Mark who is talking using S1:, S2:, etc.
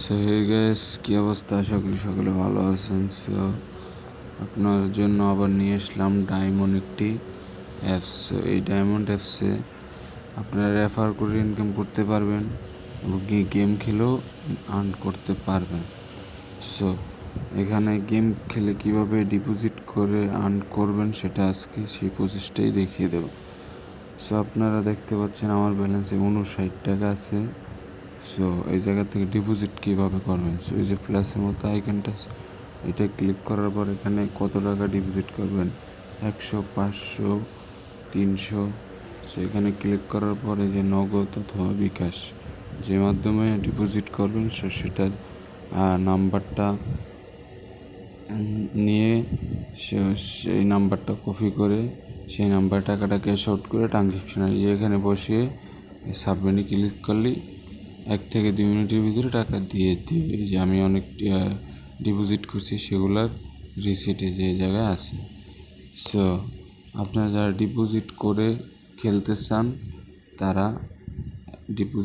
S1: So hey guys, কী অবস্থা? আশা করি সকলে ভালো আছেন। সো আপনার জন্য আবার নিয়ে আসলাম ডায়মন্ড একটি অ্যাপস। এই ডায়মন্ড অ্যাপসে আপনারা রেফার করে ইনকাম করতে পারবেন এবং গেম খেলেও আর্ন করতে পারবেন। সো এখানে গেম খেলে কিভাবে ডিপোজিট করে আর্ন করবেন সেটা আজকে সেই প্রসেসটাই দেখিয়ে দেব। সো আপনারা দেখতে পাচ্ছেন আমার ব্যালেন্সে 59 টাকা আছে। সো এই জায়গা থেকে ডিপোজিট কীভাবে করবেন? সো এই যে প্লাসের মতো আইকনটা আছে, এটা ক্লিক করার পর এখানে কত টাকা ডিপোজিট করবেন, 100, 500, 300। সো এখানে ক্লিক করার পরে যে নগদ অথবা বিকাশ যে মাধ্যমে ডিপোজিট করবেন, সো সেটার নাম্বারটা নিয়ে সেই নাম্বারটা কপি করে সেই নাম্বার টাকাটা ক্যাশ আউট করে ট্রানজ্যাকশনারি এখানে বসিয়ে সাবমিটে ক্লিক করলেই 1 থেকে 2 মিনিটের ভিতরে টাকা দিয়ে দেবে। যে আমি অনেক ডিপোজিট করছি সেগুলার রিসিটে যে জায়গায় আছে। সো আপনারা যারা ডিপোজিট করে খেলতে চান তারা ডিপোজিট